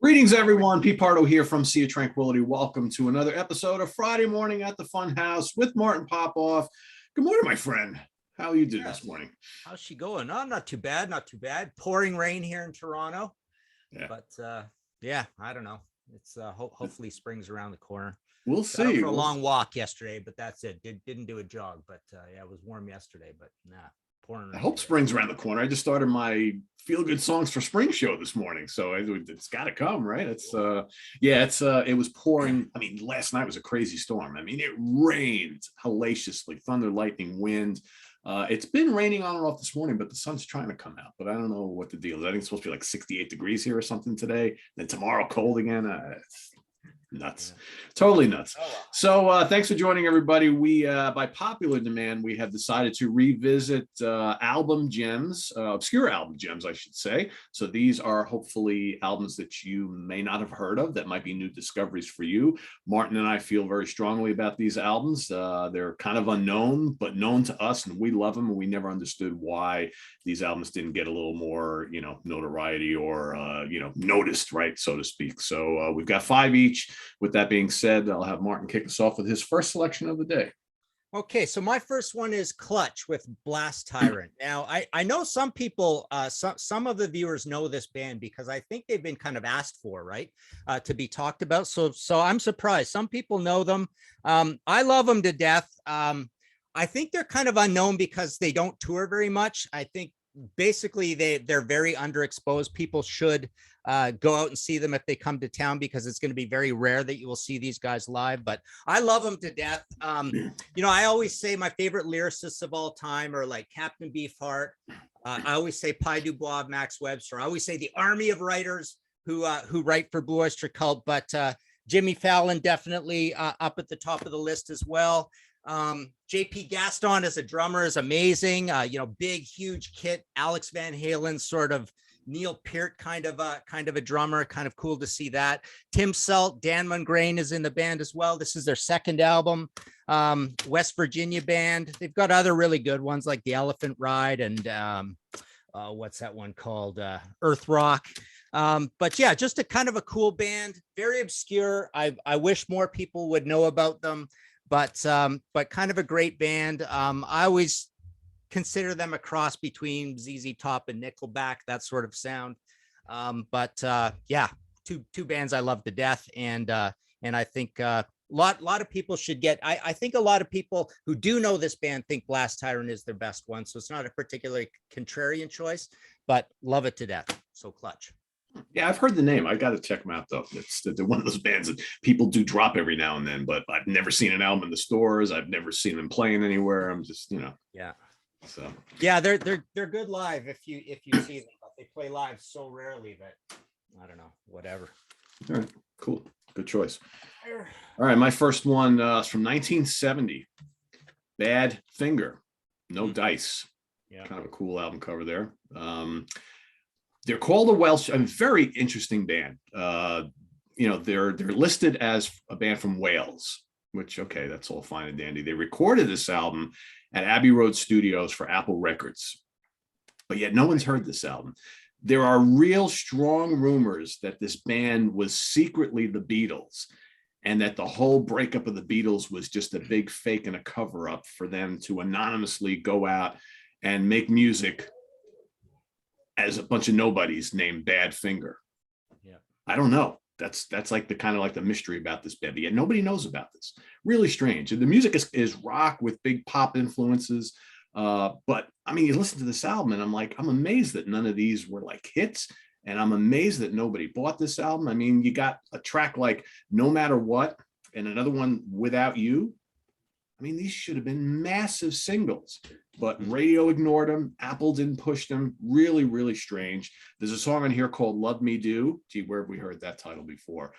Greetings, everyone. Pete Pardo here from Sea of Tranquility. Welcome to another episode of Friday Morning at the Fun House with Martin Popoff. Good morning, my friend. How are you doing this morning? How's she going? Oh, not too bad, not too bad. Pouring rain here in Toronto. Yeah. But yeah, I don't know. It's hopefully spring's around the corner. We'll Got see. for a long walk yesterday, but that's it. Didn't do a jog, but yeah, it was warm yesterday, but nah. I hope spring's around the corner. I just started my Feel Good Songs for Spring show this morning, so it's got to come, right? It was pouring. I mean, last night was a crazy storm. I mean, it rained hellaciously, thunder, lightning, wind. It's been raining on and off this morning, but the sun's trying to come out. But I don't know what the deal is. I think it's supposed to be like 68 degrees here or something today. Then tomorrow, cold again. It's nuts. Totally nuts. So thanks for joining, everybody. We by popular demand, we have decided to revisit album gems, obscure album gems, I should say. So these are hopefully albums that you may not have heard of, that might be new discoveries for you. Martin and I feel very strongly about these albums. They're kind of unknown, but known to us, and we love them, and we never understood why these albums didn't get a little more, notoriety or, noticed, right, so to speak. So we've got 5 each. With that being said, I'll have Martin kick us off with his first selection of the day. Okay, so my first one is Clutch with Blast Tyrant. Now, I know some people, some of the viewers know this band because I think they've been kind of asked for, right, to be talked about. So I'm surprised. Some people know them. I love them to death. I think they're kind of unknown because they don't tour very much. I think basically they're very underexposed. People should go out and see them if they come to town, because it's going to be very rare that you will see these guys live. But I love them to death. I always say my favorite lyricists of all time are like Captain Beefheart. I always say Pi Dubois, Max Webster. I always say the army of writers who write for Blue Oyster Cult. But Jimmy Fallon definitely up at the top of the list as well. JP Gaston as a drummer is amazing. Big, huge kit. Alex Van Halen, sort of Neil Peart kind of a drummer. Kind of cool to see that. Tim Selt, Dan Mungrain is in the band as well. This is their second album. West Virginia band. They've got other really good ones like the Elephant Ride and what's that one called? Earth Rock. But yeah, just a kind of a cool band. Very obscure. I wish more people would know about them. But kind of a great band. I always consider them a cross between ZZ Top and Nickelback, that sort of sound. Yeah, two bands I love to death, and I think a lot of people should get. I think a lot of people who do know this band think Blast Tyrant is their best one, so it's not a particularly contrarian choice, but love it to death. So Clutch. Yeah, I've heard the name. I got to check them out, though. They're one of those bands that people do drop every now and then, but I've never seen an album in the stores. I've never seen them playing anywhere. I'm just, Yeah. So yeah, they're good live if you see them, but they play live so rarely that I don't know, whatever. All right, cool, good choice. All right, my first one is from 1970. Bad Finger, No Dice. Yeah, kind of a cool album cover there. They're called a Welsh, a very interesting band. They're listed as a band from Wales, which, okay, that's all fine and dandy. They recorded this album at Abbey Road Studios for Apple Records, but yet no one's heard this album. There are real strong rumors that this band was secretly the Beatles, and that the whole breakup of the Beatles was just a big fake and a cover up for them to anonymously go out and make music as a bunch of nobodies named Bad Finger. Yeah, I don't know. That's like the kind of like the mystery about this band. But yet nobody knows about this. Really strange. And the music is rock with big pop influences. But I mean, you listen to this album and I'm amazed that none of these were like hits. And I'm amazed that nobody bought this album. I mean, you got a track like No Matter What and another one, Without You. I mean, these should have been massive singles, but radio ignored them. Apple didn't push them. Really, really strange. There's a song on here called Love Me Do. Gee, where have we heard that title before?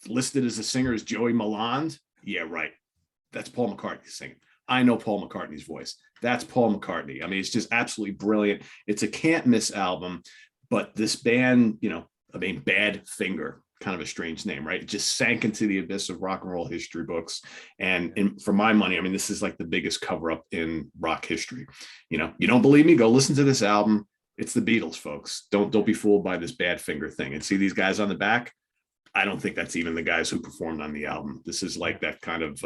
Listed as a singer is Joey Malland. Yeah, right. That's Paul McCartney singing. I know Paul McCartney's voice. That's Paul McCartney. I mean, it's just absolutely brilliant. It's a can't miss album, but this band, Bad Finger, kind of a strange name, right? It just sank into the abyss of rock and roll history books. And for my money, I mean, this is like the biggest cover up in rock history. You don't believe me? Go listen to this album. It's the Beatles, folks. Don't be fooled by this Badfinger thing. And see these guys on the back? I don't think that's even the guys who performed on the album. This is like that kind of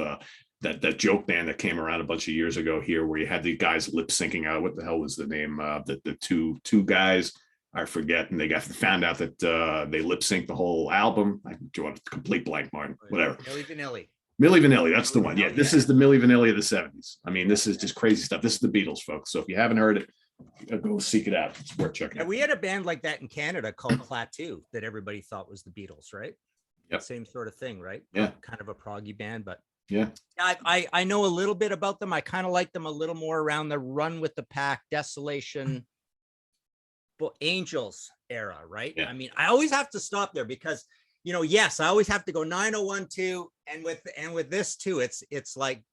that joke band that came around a bunch of years ago here, where you had the guys lip syncing out. What the hell was the name? The two guys, I forget, and they found out that they lip synced the whole album. I drew a complete blank, Martin. Whatever. Milli Vanilli. Milli Vanilli, that's the one. Yeah, this is the Milli Vanilli of the 70s. I mean, this is just crazy stuff. This is the Beatles, folks. So if you haven't heard it, go seek it out. It's worth checking out. We had a band like that in Canada called Platoon that everybody thought was the Beatles, right? Yep. Same sort of thing, right? Yeah. Kind of a proggy band, but yeah. I know a little bit about them. I kind of like them a little more around the Run with the Pack, Desolation, Angels era, right? Yeah. I mean, I always have to stop there because, yes, I always have to go 9012, and with this too, it's like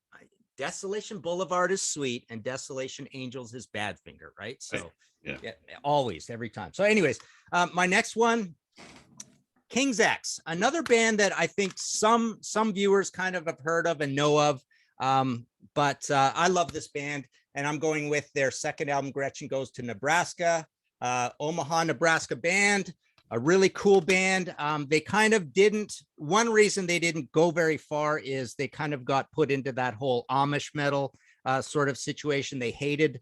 Desolation Boulevard is sweet and Desolation Angels is Badfinger, right? So yeah, always, every time. So anyways, my next one, King's X, another band that I think some viewers kind of have heard of and know of, but I love this band, and I'm going with their second album, Gretchen Goes to Nebraska, Omaha, Nebraska band, a really cool band. They kind of one reason they didn't go very far is they kind of got put into that whole Amish metal sort of situation. They hated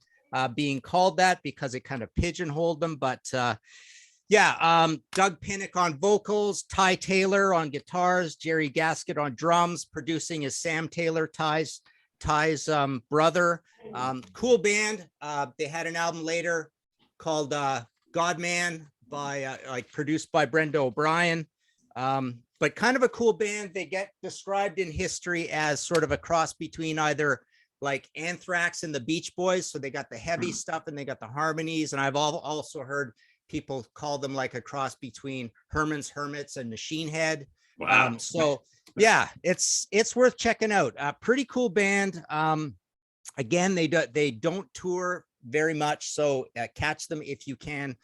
being called that because it kind of pigeonholed them, but Doug Pinnick on vocals, Ty Taylor on guitars, Jerry Gaskett on drums, producing is Sam Taylor, Ty's brother. Cool band. They had an album later called Godman produced by Brenda O'Brien. But kind of a cool band. They get described in history as sort of a cross between either like Anthrax and the Beach Boys. So they got the heavy stuff and they got the harmonies. And I've also heard people call them like a cross between Herman's Hermits and Machine Head. Wow. So yeah, it's worth checking out. Pretty cool band. Again, they don't tour very much, so catch them if you can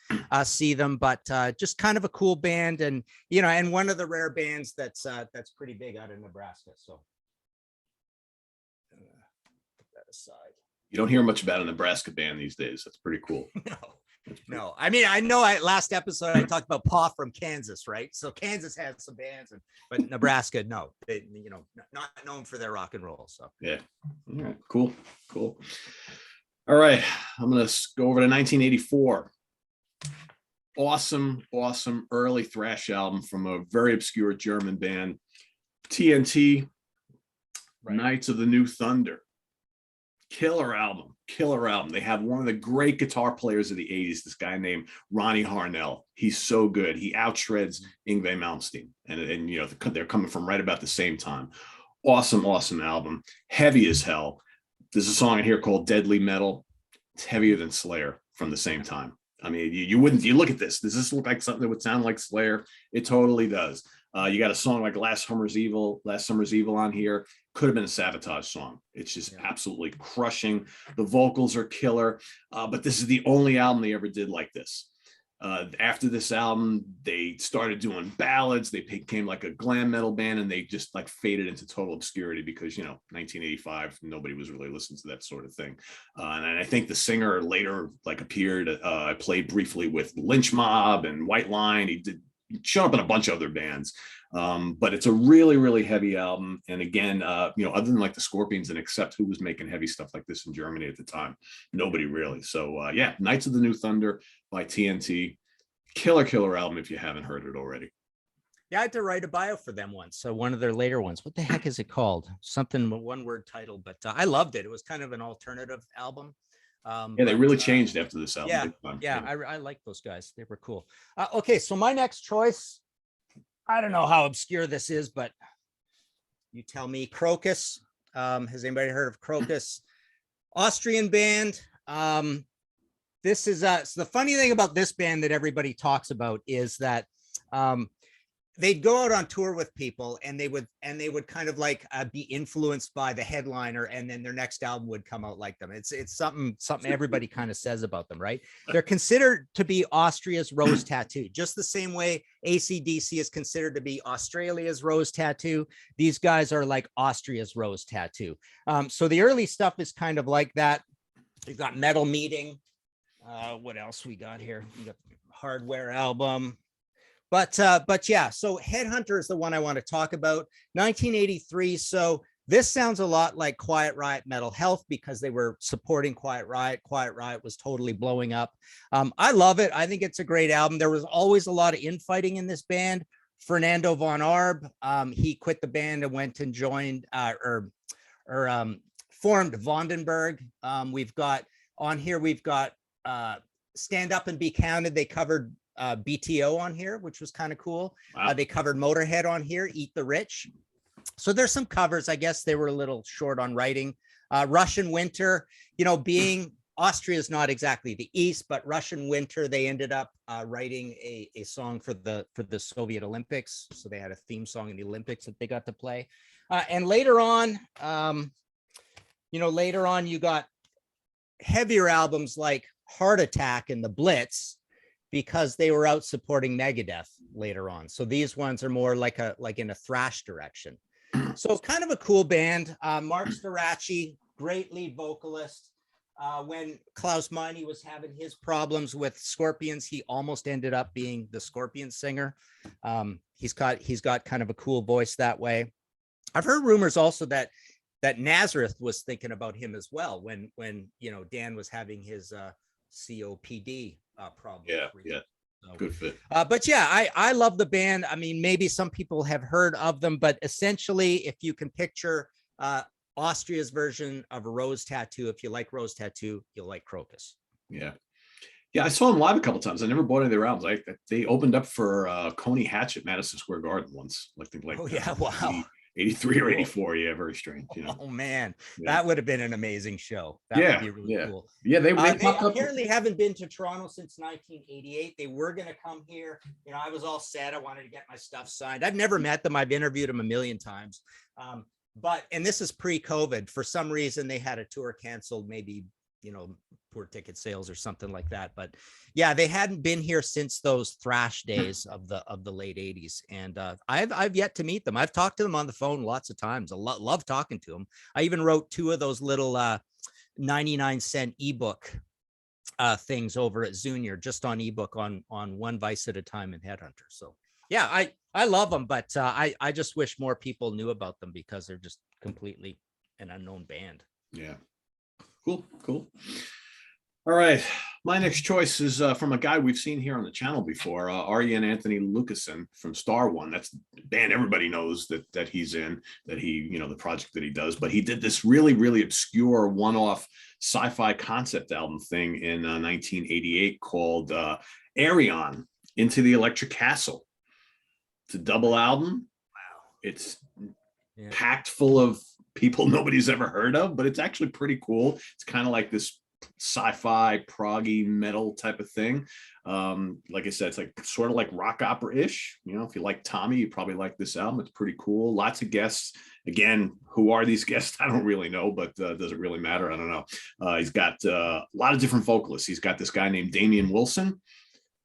see them. But just kind of a cool band, and and one of the rare bands that's pretty big out of Nebraska. So put that aside. You don't hear much about a Nebraska band these days. That's pretty cool. No. I mean, I know last episode I talked about Paw from Kansas, right? So Kansas has some bands, but Nebraska, no, they, not known for their rock and roll. So yeah, all right, cool. All right, I'm gonna go over to 1984. Awesome early thrash album from a very obscure German band, Tnt Knights of the New Thunder. Killer album. They have one of the great guitar players of the 80s, this guy named Ronnie Harnell. He's so good. He outshreds Yngwie Malmsteen. And they're coming from right about the same time. Awesome album. Heavy as hell. There's a song in here called Deadly Metal. It's heavier than Slayer from the same time. I mean, you look at this. Does this look like something that would sound like Slayer? It totally does. You got a song like Last Summer's Evil on here. Could have been a Sabotage song. It's just absolutely crushing. The vocals are killer. But this is the only album they ever did like this. After this album, they started doing ballads. They became like a glam metal band, and they just like faded into total obscurity because 1985, nobody was really listening to that sort of thing. And I think the singer later like appeared. I played briefly with Lynch Mob and White Line. He showed up in a bunch of other bands. But it's a really heavy album. And again, other than like the Scorpions, and except who was making heavy stuff like this in Germany at the time, nobody really. So Knights of the New Thunder by TNT, killer album if you haven't heard it already. Yeah, I had to write a bio for them once. So one of their later ones. What the heck is it called? Something one word title, but I loved it. It was kind of an alternative album. They really changed after this album. I like those guys. They were cool. Okay, so my next choice, I don't know how obscure this is, but you tell me. Crocus. Has anybody heard of Crocus? Austrian band. This is so the funny thing about this band that everybody talks about is that they'd go out on tour with people, and they would kind of like be influenced by the headliner, and then their next album would come out like them. It's something everybody kind of says about them, right? They're considered to be Austria's Rose Tattoo, just the same way AC/DC is considered to be Australia's Rose Tattoo. These guys are like Austria's Rose Tattoo. So the early stuff is kind of like that. You've got Metal Meeting. What else we got here? We got Hardware album. But yeah, so Headhunter is the one I want to talk about. 1983. So this sounds a lot like Quiet Riot Mental Health because they were supporting Quiet Riot. Quiet Riot was totally blowing up. I love it. I think it's a great album. There was always a lot of infighting in this band. Fernando von Arb, he quit the band and went and joined formed Vondenberg. We've got on here, we've got Stand Up and Be Counted. They covered BTO on here, which was kind of cool. Wow. They covered Motorhead on here, Eat the Rich. So there's some covers. I guess they were a little short on writing. Russian Winter, being Austria is not exactly the East, but Russian Winter, they ended up writing a song for the Soviet Olympics. So they had a theme song in the Olympics that they got to play. And later on, you got heavier albums like Heart Attack and The Blitz, because they were out supporting Megadeth later on. So these ones are more like in a thrash direction. So kind of a cool band. Mark Starachi, great lead vocalist. When Klaus Meine was having his problems with Scorpions, he almost ended up being the Scorpions singer. He's got kind of a cool voice that way. I've heard rumors also that Nazareth was thinking about him as well when Dan was having his COPD problem. Yeah. So, good fit. But yeah, I love the band. I mean, maybe some people have heard of them, but essentially, if you can picture Austria's version of a Rose Tattoo, if you like Rose Tattoo, you'll like Crocus. Yeah, I saw them live a couple times. I never bought any of their albums. They opened up for Coney Hatch at Madison Square Garden once. Oh yeah, wow. 83 or 84. Yeah, very strange. Oh man, that would have been an amazing show. That would be really cool. Yeah, they apparently haven't been to Toronto since 1988. They were going to come here. I was all set. I wanted to get my stuff signed. I've never met them. I've interviewed them a million times. And this is pre-COVID. For some reason, they had a tour canceled, maybe, poor ticket sales or something like that. But yeah, they hadn't been here since those thrash days of the late 80s. And I've yet to meet them. I've talked to them on the phone lots of times. I love talking to them. I even wrote 2 of those little 99-cent ebook things over at Zunior, just on ebook on One Vice at a Time and Headhunter. So yeah, I love them, but I just wish more people knew about them because they're just completely an unknown band. Yeah. Cool. All right. My next choice is from a guy we've seen here on the channel before, Arjen Anthony Lucassen from Star One. That's the band everybody knows that he's in, that he, the project that he does. But he did this really, really obscure one-off sci-fi concept album thing in 1988 called Arion, Into the Electric Castle. It's a double album. Wow. It's packed full of people nobody's ever heard of, but it's actually pretty cool. It's kind of like this sci-fi proggy metal type of thing. Like I said, it's like sort of like rock opera-ish. If you like Tommy, you probably like this album. It's pretty cool. Lots of guests. Again, who are these guests? I don't really know, but does it really matter? I don't know. He's got a lot of different vocalists. He's got this guy named Damian Wilson,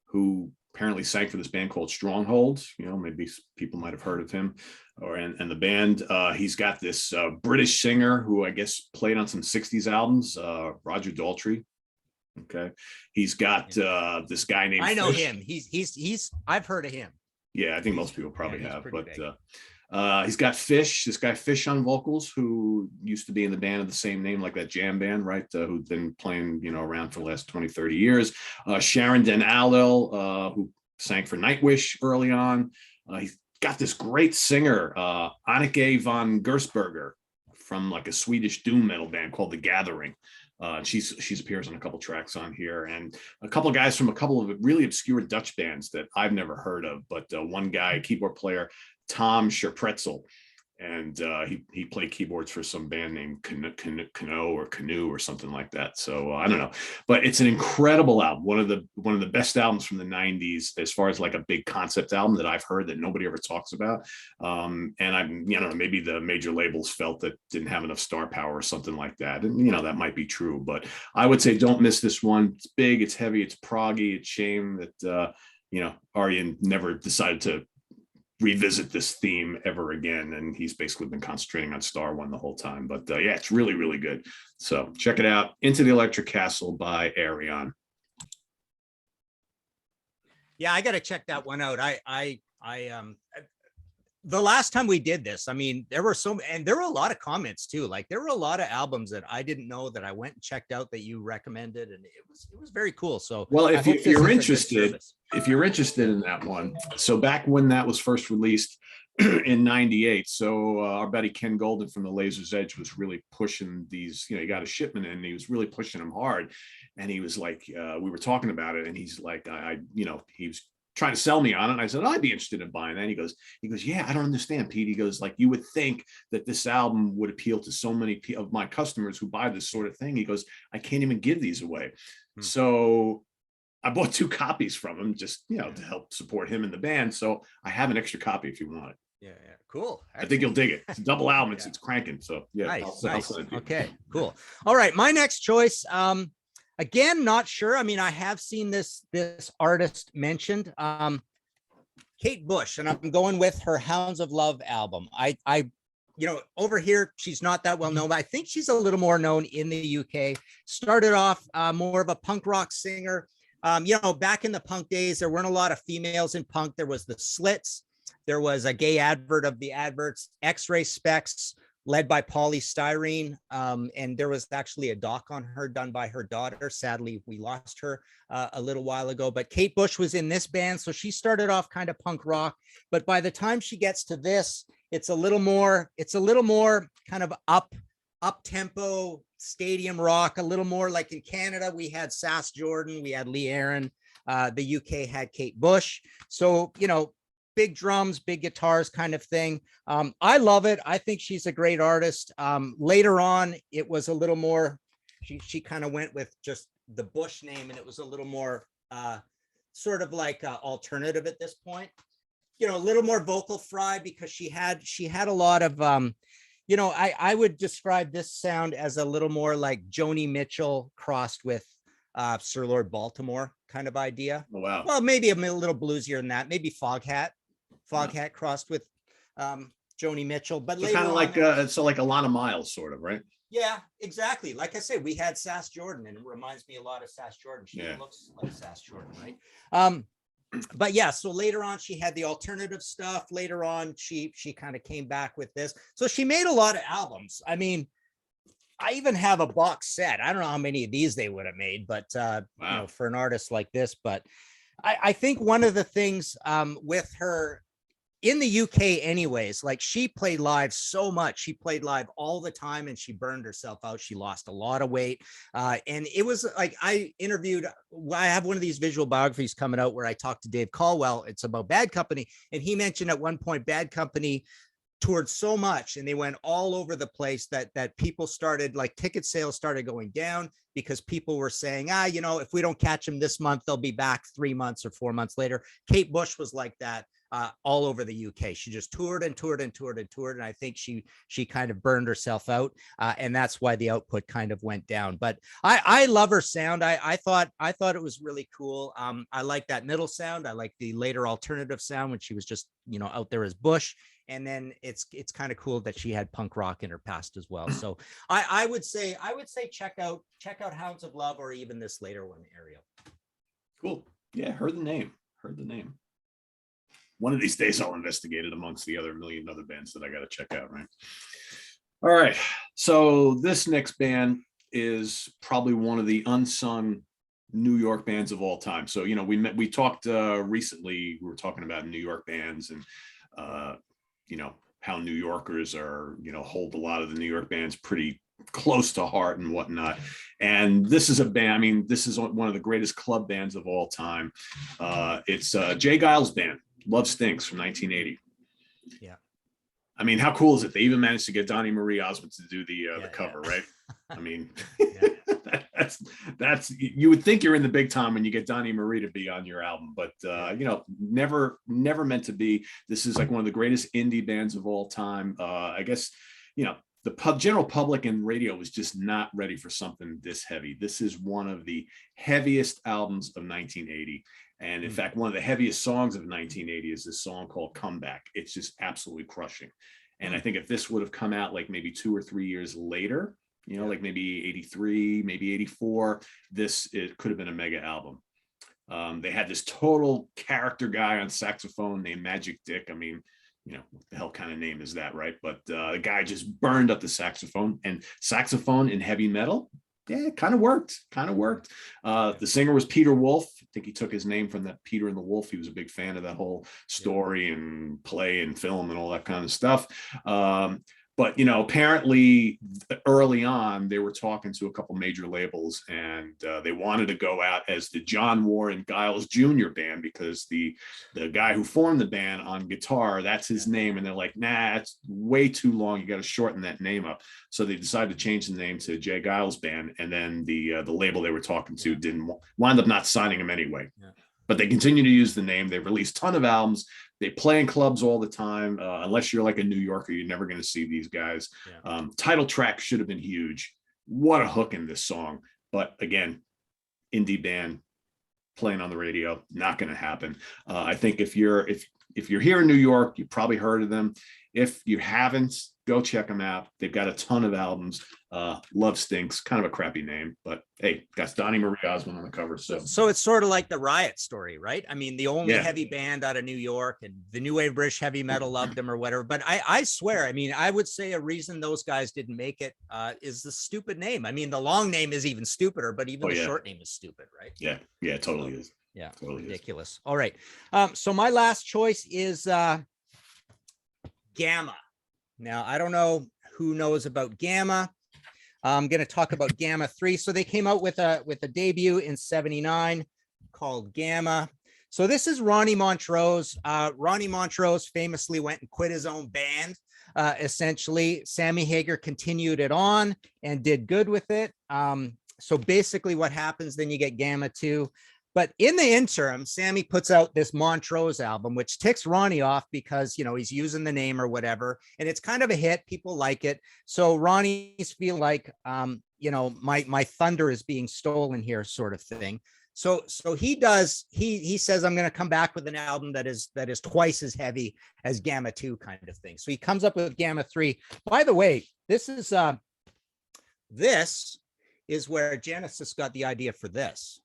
who apparently sang for this band called Stronghold. Maybe people might have heard of him and the band. He's got this British singer who I guess played on some 60s albums, Roger Daltrey. Okay. He's got this guy named I know Fish. Him. He's I've heard of him. Yeah, I think most people probably have, but he's got this guy Fish on vocals, who used to be in the band of the same name, like that jam band, right? Who's been playing, around for the last 20, 30 years. Sharon Den Aldel, who sang for Nightwish early on. He's got this great singer, Anneke van Gersberger, from like a Swedish doom metal band called The Gathering. She's appears on a couple tracks on here, and a couple of guys from a couple of really obscure Dutch bands that I've never heard of, but one guy, keyboard player, Tom Scherpretzel, and he played keyboards for some band named Canoe or something like that. So I don't know, but it's an incredible album. One of the best albums from the 90s as far as like a big concept album that I've heard that nobody ever talks about. And I'm, maybe the major labels felt that didn't have enough star power or something like that. And that might be true, but I would say don't miss this one. It's big, it's heavy, it's proggy. It's shame that Arjen never decided to revisit this theme ever again, and he's basically been concentrating on Star One the whole time. But yeah, it's really, really good. So check it out. Into the Electric Castle by Arion. Yeah, I got to check that one out. The last time we did this, I mean, there were and there were a lot of comments too. Like there were a lot of albums that I didn't know that I went and checked out that you recommended, and it was very cool. So, well, I if hope this you're is a good interested, service. if you're interested in that one, so back when that was first released in '98, so our buddy Ken Golden from the Laser's Edge was really pushing these. You know, he got a shipment in, and he was really pushing them hard, and he was like, we were talking about it, and he's like, you know, he was trying to sell me on it. And I said, I'd be interested in buying that. And he goes, yeah, I don't understand, Pete. He goes, like, you would think that this album would appeal to so many of my customers who buy this sort of thing. He goes, I can't even give these away. So I bought 2 copies from him, just, you know, to help support him in the band. So I have an extra copy if you want it. Yeah, cool. Excellent. I think you'll dig it. It's a double album. It's cranking. So yeah, nice. I'll Okay, cool. All right, my next choice. Again, not sure. I mean, I have seen this artist mentioned, Kate Bush, and I'm going with her Hounds of Love album. You know, over here, she's not that well known, but I think she's a little more known in the UK. Started off more of a punk rock singer. You know, back in the punk days, there weren't a lot of females in punk. There was the Slits. There was a gay advert of the adverts, X-Ray Specs, led by Polystyrene. And there was actually a doc on her done by her daughter. Sadly, we lost her a little while ago, but Kate Bush was in this band. So she started off kind of punk rock, but by the time she gets to this, it's a little more kind of up tempo stadium rock, a little more like in Canada, we had Sass Jordan, we had Lee Aaron, the UK had Kate Bush. So, you know, big drums, big guitars kind of thing. I love it. I think she's a great artist. Later on, it was a little more, she kind of went with just the Bush name, and it was a little more sort of like alternative at this point. You know, a little more vocal fry, because she had a lot of, you know, I would describe this sound as a little more like Joni Mitchell crossed with Sir Lord Baltimore kind of idea. Oh, wow. Well, maybe a little bluesier than that. Maybe Foghat crossed with Joni Mitchell, but so kind of like so like Alana Miles, sort of, right? Yeah, exactly. Like I said, we had Sass Jordan, and it reminds me a lot of Sass Jordan. She looks like Sass Jordan, right? But yeah, so later on she had the alternative stuff. Later on, she kind of came back with this. So she made a lot of albums. I mean, I even have a box set. I don't know how many of these they would have made, but wow, you know, for an artist like this. But I think one of the things with her in the UK anyways, like she played live so much. She played live all the time, and she burned herself out. She lost a lot of weight. And it was like, I have one of these visual biographies coming out where I talked to Dave Caldwell. It's about Bad Company. And he mentioned at one point, Bad Company toured so much and they went all over the place that people started, like, ticket sales started going down because people were saying, you know, if we don't catch them this month, they'll be back 3 months or 4 months later. Kate Bush was like that. All over the UK. She just toured and toured and toured and toured. And I think she kind of burned herself out. And that's why the output kind of went down. But I love her sound. I thought it was really cool. I like that middle sound. I like the later alternative sound when she was just, you know, out there as Bush. And then it's kind of cool that she had punk rock in her past as well. So I would say check out Hounds of Love, or even this later one, Ariel. Cool. Yeah, heard the name. One of these days I'll investigate it amongst the other million other bands that I got to check out, right? All right. So this next band is probably one of the unsung New York bands of all time. So, you know, we talked recently, we were talking about New York bands and, you know, how New Yorkers are, you know, hold a lot of the New York bands pretty close to heart and whatnot. And this is a band, I mean, this is one of the greatest club bands of all time. It's Jay Giles' band, Love Stinks, from 1980. Yeah. I mean, how cool is it? They even managed to get Donnie Marie Osmond to do the cover, right? I mean, that's you would think you're in the big time when you get Donnie Marie to be on your album, but you know, never meant to be. This is like one of the greatest indie bands of all time. I guess, you know, the general public and radio was just not ready for something this heavy. This is one of the heaviest albums of 1980. And in fact, one of the heaviest songs of 1980 is this song called Comeback. It's just absolutely crushing. And I think if this would have come out like maybe 2 or 3 years later, you know, like maybe 83, maybe 84, it could have been a mega album. They had this total character guy on saxophone named Magic Dick. I mean, what the hell kind of name is that, right? But the guy just burned up the saxophone, and saxophone in heavy metal. Yeah, it kind of worked. The singer was Peter Wolf. I think he took his name from that Peter and the Wolf. He was a big fan of that whole story and play and film and all that kind of stuff. But apparently early on they were talking to a couple major labels, and they wanted to go out as the John Warren Giles Jr. band, because the guy who formed the band on guitar, that's his name, and they're like, nah, it's way too long. You got to shorten that name up. So they decided to change the name to Jay Giles Band, and then the label they were talking to didn't wind up not signing him anyway. Yeah. But they continue to use the name. They've released a ton of albums. They play in clubs all the time. Unless you're like a New Yorker, you're never going to see these guys. Yeah. Title track should have been huge. What a hook in this song. But again, indie band playing on the radio, not going to happen. I think if you're here in New York, you probably heard of them. If you haven't, go check them out. They've got a ton of albums. Love Stinks, kind of a crappy name, but hey, got Donnie Marie Osmond on the cover. So it's sort of like the Riot story, right? I mean, the only heavy band out of New York, and the new wave British heavy metal loved them or whatever. But I swear, I mean, I would say a reason those guys didn't make it is the stupid name. I mean, the long name is even stupider, but even the short name is stupid, right? Yeah, it totally is. Yeah, totally ridiculous. Is. All right. So my last choice is Gamma. Now, I don't know who knows about Gamma. I'm going to talk about Gamma 3. So they came out with a debut in '79 called Gamma. So this is Ronnie Montrose. Ronnie Montrose famously went and quit his own band. Essentially, Sammy Hagar continued it on and did good with it. So basically what happens, then you get Gamma 2. But in the interim, Sammy puts out this Montrose album, which ticks Ronnie off because, he's using the name or whatever. And it's kind of a hit. People like it. So Ronnie's feel like, my thunder is being stolen here, sort of thing. So he says, I'm going to come back with an album that is twice as heavy as Gamma 2 kind of thing. So he comes up with Gamma 3. By the way, this is where Genesis got the idea for this.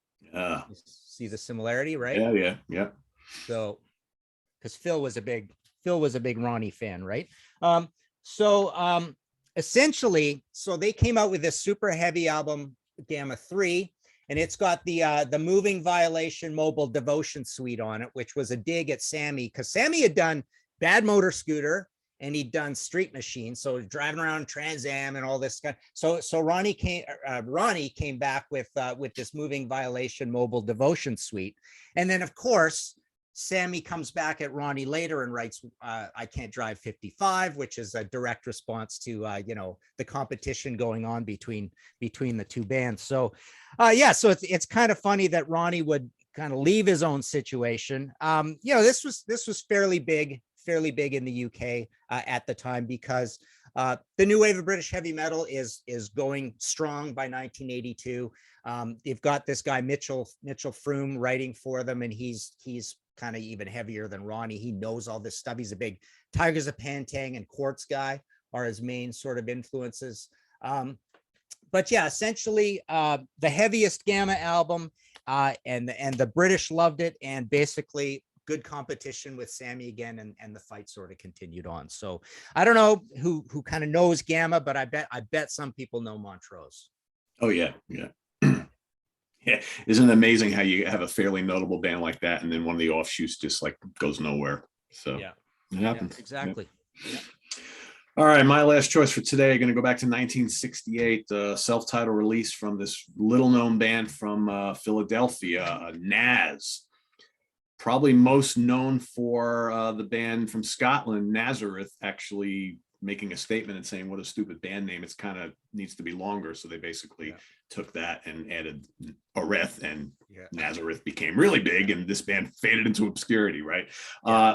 See the similarity, right? Yeah. So, because Phil was a big Ronnie fan, right? Essentially, so they came out with this super heavy album, Gamma 3, and it's got the Moving Violation Mobile Devotion Suite on it, which was a dig at Sammy, because Sammy had done Bad Motor Scooter and he'd done Street Machine, so driving around Trans Am and all this kind. So Ronnie came back with this Moving Violation Mobile Devotion Suite, and then of course Sammy comes back at Ronnie later and writes I Can't Drive 55, which is a direct response to the competition going on between the two bands. So so it's kind of funny that Ronnie would kind of leave his own situation. This was fairly big in the UK at the time, because the new wave of British heavy metal is going strong by 1982. They've got this guy Mitchell Froome writing for them, and he's kind of even heavier than Ronnie. He knows all this stuff. He's a big Tigers of Pantang and Quartz guy are his main sort of influences. But yeah, essentially the heaviest Gamma album, and the British loved it, and basically good competition with Sammy again, and the fight sort of continued on. So I don't know who kind of knows Gamma, but I bet some people know Montrose. Oh yeah. Yeah, isn't it amazing how you have a fairly notable band like that, and then one of the offshoots just like goes nowhere? So yeah, it happens. Yeah, exactly. Yeah. All right, my last choice for today, going to go back to 1968, self-titled release from this little-known band from Philadelphia, Nas. Probably most known for the band from Scotland, Nazareth, actually making a statement and saying, what a stupid band name. It's kind of needs to be longer. So they basically took that and added Areth, and Nazareth became really big, and this band faded into obscurity, right?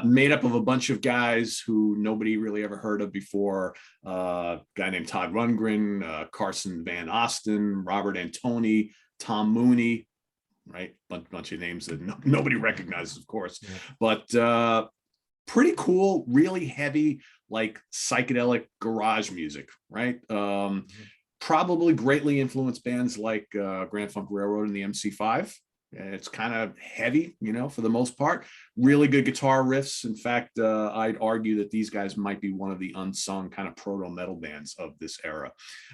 Made up of a bunch of guys who nobody really ever heard of before. A guy named Todd Rundgren, Carson Van Osten, Robert Antoni, Tom Mooney, right? Bunch of names that nobody recognizes, of course, but pretty cool, really heavy, like psychedelic garage music, right? Probably greatly influenced bands like Grand Funk Railroad and the MC5, It's kind of heavy, for the most part. Really good guitar riffs. In fact, I'd argue that these guys might be one of the unsung kind of proto metal bands of this era.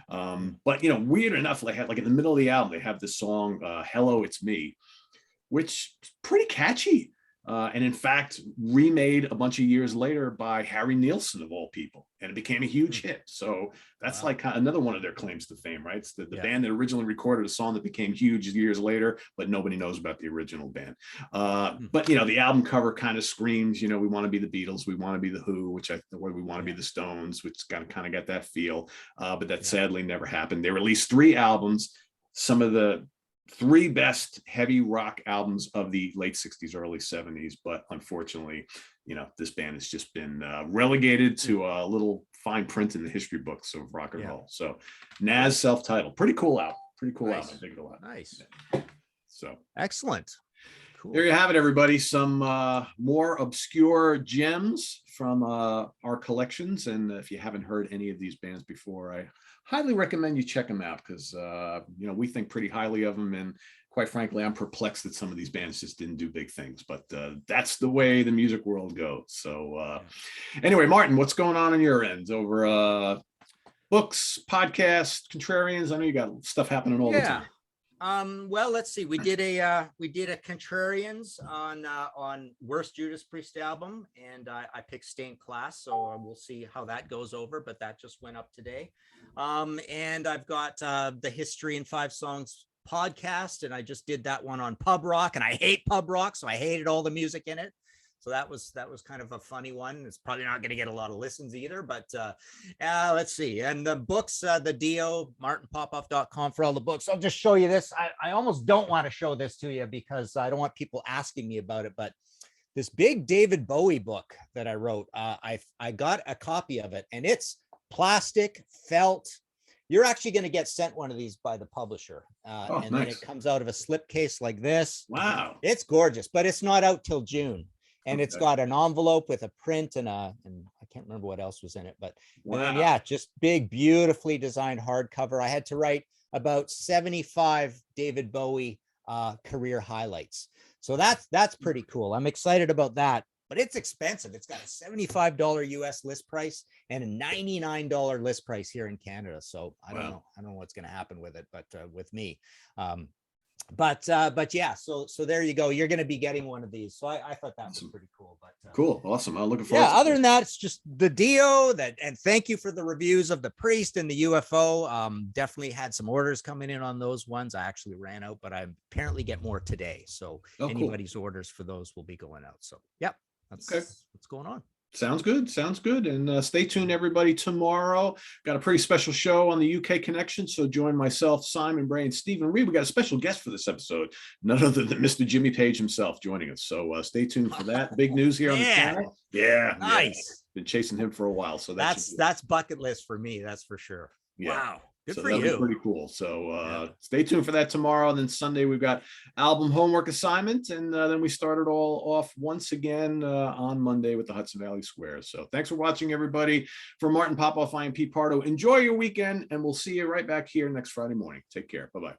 But weird enough, like in the middle of the album, they have this song, "Hello, It's Me," which is pretty catchy. And in fact, remade a bunch of years later by Harry Nilsson, of all people, and it became a huge hit. So that's like another one of their claims to fame, right? It's the band that originally recorded a song that became huge years later, but nobody knows about the original band. But the album cover kind of screams, we want to be the Beatles, we want to be the Who, we want to be the Stones, which kind of got that feel. But that sadly never happened. They released 3 albums, some of the 3 best heavy rock albums of the late 60s, early 70s. But unfortunately, this band has just been relegated to a little fine print in the history books of rock and roll. So Naz, self-titled, pretty cool album. Nice. I dig it a lot. Nice. So excellent. Cool. There you have it, everybody. Some more obscure gems from our collections. And if you haven't heard any of these bands before, I highly recommend you check them out, because we think pretty highly of them, and quite frankly, I'm perplexed that some of these bands just didn't do big things, but that's the way the music world goes. So anyway, Martin, what's going on your end over books, podcasts, contrarians? I know you got stuff happening all the time. Well, let's see. We did a contrarians on worst Judas Priest album, and I picked Stained Class, so we'll see how that goes over. But that just went up today. And I've got the History in 5 Songs podcast, and I just did that one on pub rock, and I hate pub rock, so I hated all the music in it. So that was kind of a funny one. It's probably not going to get a lot of listens either, but let's see. And the books, the Dio, martinpopoff.com for all the books. I'll just show you this. I almost don't want to show this to you because I don't want people asking me about it, but this big David Bowie book that I wrote, I got a copy of it, and it's plastic, felt. You're actually going to get sent one of these by the publisher. And then it comes out of a slipcase like this. Wow. It's gorgeous, but it's not out till June. And it's got an envelope with a print and I can't remember what else was in it, but then, just big, beautifully designed hardcover. I had to write about 75 David Bowie career highlights. So that's pretty cool. I'm excited about that, but it's expensive. It's got a $75 US list price and a $99 list price here in Canada. So I don't know what's going to happen with it, but with me. But yeah, so there you go. You're going to be getting one of these. So I thought that was pretty cool. But cool, awesome. I'm looking forward. Yeah. Other than that, it's just the Dio and thank you for the reviews of the Priest and the UFO. Definitely had some orders coming in on those ones. I actually ran out, but I apparently get more today. So anybody's orders for those will be going out. So yep, that's what's going on. Sounds good. And stay tuned, everybody. Tomorrow, got a pretty special show on the UK Connection. So join myself, Simon Bray, and Stephen Reed. We got a special guest for this episode, none other than Mr. Jimmy Page himself joining us. So stay tuned for that. Big news here on the channel. Yeah. Nice. Been chasing him for a while. So that's bucket list for me. That's for sure. Yeah. Wow. Good so for you. Pretty cool. So stay tuned for that tomorrow. And then Sunday, we've got album homework assignment. And then we started all off once again on Monday with the Hudson Valley Square. So thanks for watching, everybody. For Martin Popoff, I am Pete Pardo. Enjoy your weekend, and we'll see you right back here next Friday morning. Take care. Bye-bye.